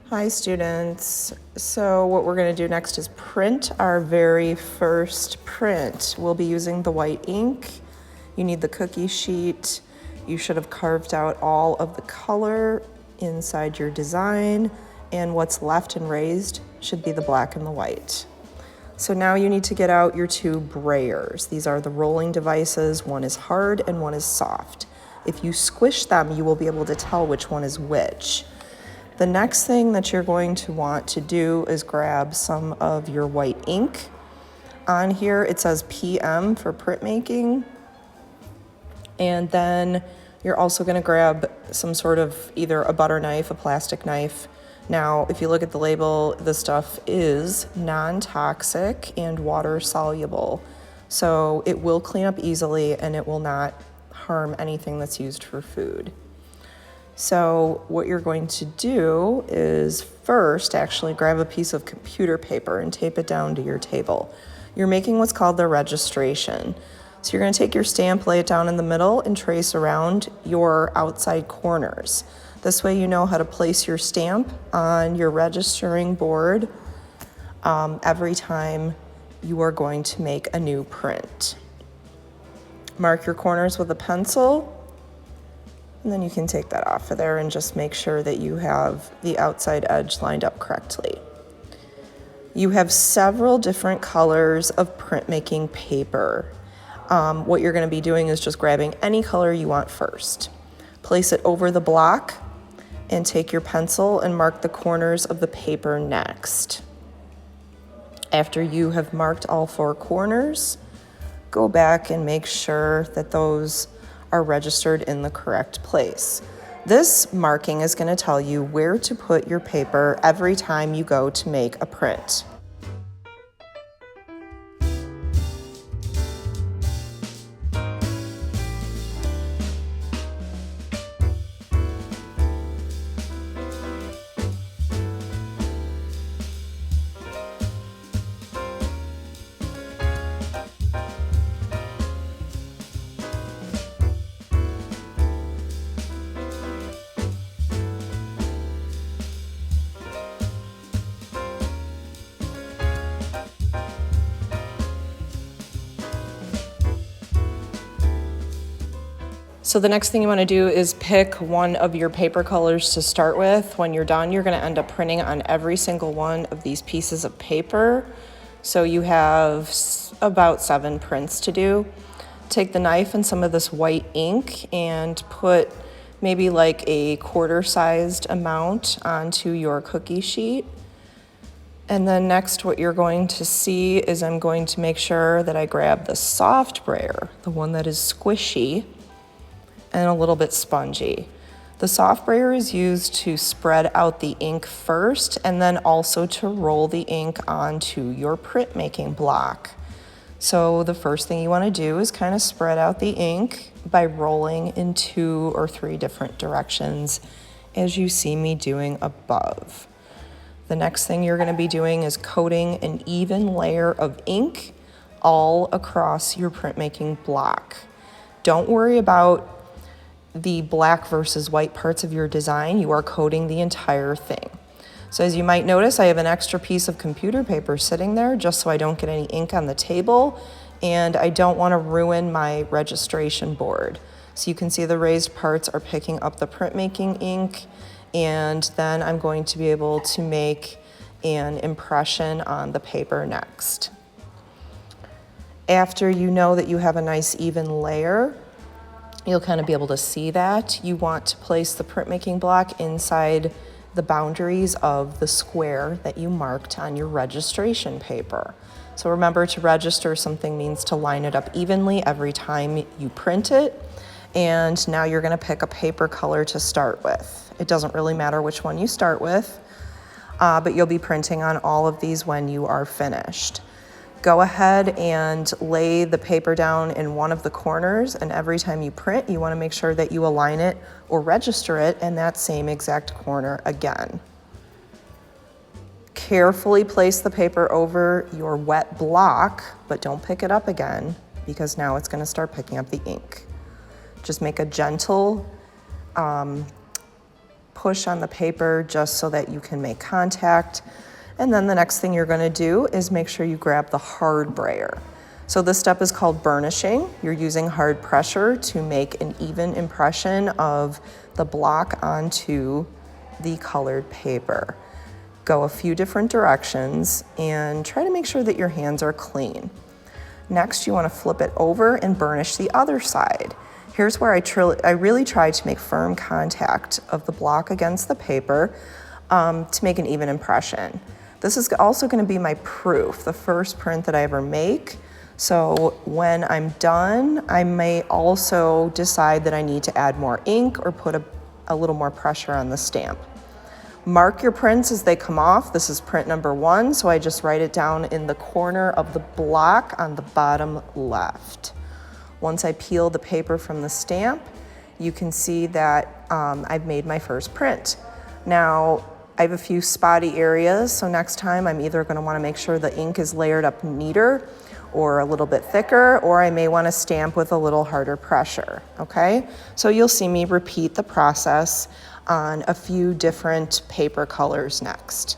Hi students. So what we're going to do next is print our very first print. We'll be using the white ink. You need the cookie sheet. You should have carved out all of the color inside your design, and what's left and raised should be the black and the white. So now you need to get out your two brayers. These are the rolling devices. One is hard and one is soft. If you squish them, you will be able to tell which one is which. The next thing that you're going to want to do is grab some of your white ink. On here it says PM for printmaking. And then you're also going to grab some sort of either a butter knife, a plastic knife. Now, if you look at the label, the stuff is non-toxic and water soluble. So it will clean up easily and it will not harm anything that's used for food. So what you're going to do is first actually grab a piece of computer paper and tape it down to your table. You're making what's called the registration. So you're going to take your stamp, lay it down in the middle, and trace around your outside corners. This way you know how to place your stamp on your registering board every time you are going to make a new print. Mark your corners with a pencil. And then you can take that off of there and just make sure that you have the outside edge lined up correctly. You have several different colors of printmaking paper. What you're going to be doing is just grabbing any color you want first. Place it over the block and take your pencil and mark the corners of the paper next. After you have marked all four corners, go back and make sure that those are registered in the correct place. This marking is going to tell you where to put your paper every time you go to make a print. So the next thing you want to do is pick one of your paper colors to start with. When you're done, you're going to end up printing on every single one of these pieces of paper. So you have about 7 prints to do. Take the knife and some of this white ink and put maybe like a quarter-sized amount onto your cookie sheet. And then next what you're going to see is I'm going to make sure that I grab the soft brayer, the one that is squishy and a little bit spongy. The soft brayer is used to spread out the ink first and then also to roll the ink onto your printmaking block. So the first thing you want to do is kind of spread out the ink by rolling in 2 or 3 different directions as you see me doing above. The next thing you're going to be doing is coating an even layer of ink all across your printmaking block. Don't worry about the black versus white parts of your design. You are coating the entire thing. So as you might notice, I have an extra piece of computer paper sitting there just so I don't get any ink on the table, and I don't want to ruin my registration board. So you can see the raised parts are picking up the printmaking ink, and then I'm going to be able to make an impression on the paper next. After you know that you have a nice even layer, you'll kind of be able to see that. You want to place the printmaking block inside the boundaries of the square that you marked on your registration paper. So remember, to register something means to line it up evenly every time you print it. And now you're going to pick a paper color to start with. It doesn't really matter which one you start with, but you'll be printing on all of these when you are finished. Go ahead and lay the paper down in one of the corners, and every time you print, you want to make sure that you align it or register it in that same exact corner again. Carefully place the paper over your wet block, but don't pick it up again because now it's going to start picking up the ink. Just make a gentle push on the paper just so that you can make contact. And then the next thing you're gonna do is make sure you grab the hard brayer. So this step is called burnishing. You're using hard pressure to make an even impression of the block onto the colored paper. Go a few different directions and try to make sure that your hands are clean. Next, you want to flip it over and burnish the other side. Here's where I really try to make firm contact of the block against the paper to make an even impression. This is also going to be my proof, the first print that I ever make. So when I'm done, I may also decide that I need to add more ink or put a little more pressure on the stamp. Mark your prints as they come off. This is print number 1, so I just write it down in the corner of the block on the bottom left. Once I peel the paper from the stamp, you can see that I've made my first print. Now, I have a few spotty areas, so next time I'm either gonna wanna make sure the ink is layered up neater or a little bit thicker, or I may wanna stamp with a little harder pressure, okay? So you'll see me repeat the process on a few different paper colors next.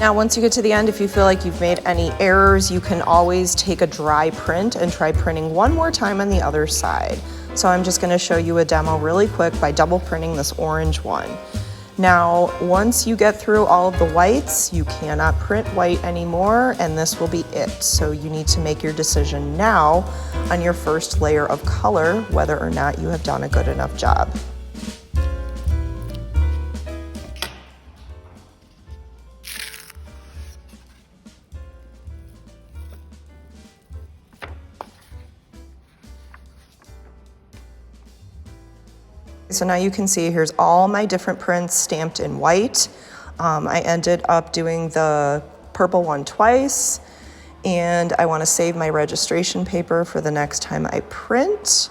Now, once you get to the end, if you feel like you've made any errors, you can always take a dry print and try printing one more time on the other side. So I'm just gonna show you a demo really quick by double printing this orange one. Now, once you get through all of the whites, you cannot print white anymore, and this will be it. So you need to make your decision now on your first layer of color, whether or not you have done a good enough job. So now you can see here's all my different prints stamped in white. I ended up doing the purple one twice, and I want to save my registration paper for the next time I print.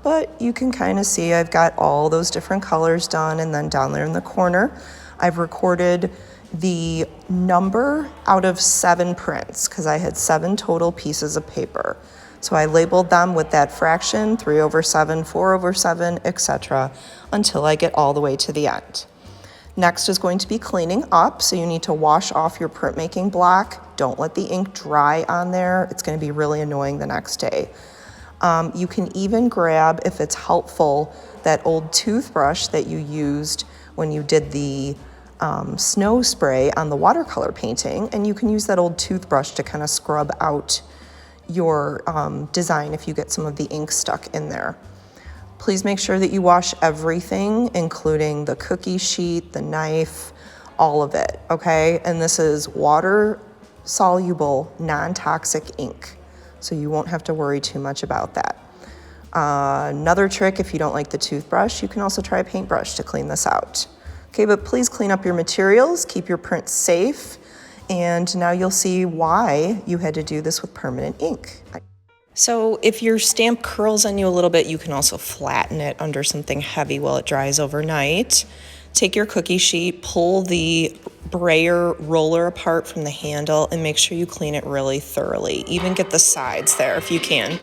But you can kind of see I've got all those different colors done, and then down there in the corner, I've recorded the number out of 7 prints because I had 7 total pieces of paper. So I labeled them with that fraction, 3/7, 4/7, etc., until I get all the way to the end. Next is going to be cleaning up, so you need to wash off your printmaking block. Don't let the ink dry on there. It's going to be really annoying the next day. You can even grab, if it's helpful, that old toothbrush that you used when you did the snow spray on the watercolor painting, and you can use that old toothbrush to kind of scrub out your design if you get some of the ink stuck in there. Please make sure that you wash everything, including the cookie sheet, the knife, all of it, okay? And this is water-soluble, non-toxic ink, so you won't have to worry too much about that. Another trick, if you don't like the toothbrush, you can also try a paintbrush to clean this out. Okay, but please clean up your materials, keep your prints safe, and now you'll see why you had to do this with permanent ink. So if your stamp curls on you a little bit, you can also flatten it under something heavy while it dries overnight. Take your cookie sheet, pull the brayer roller apart from the handle, and make sure you clean it really thoroughly. Even get the sides there if you can.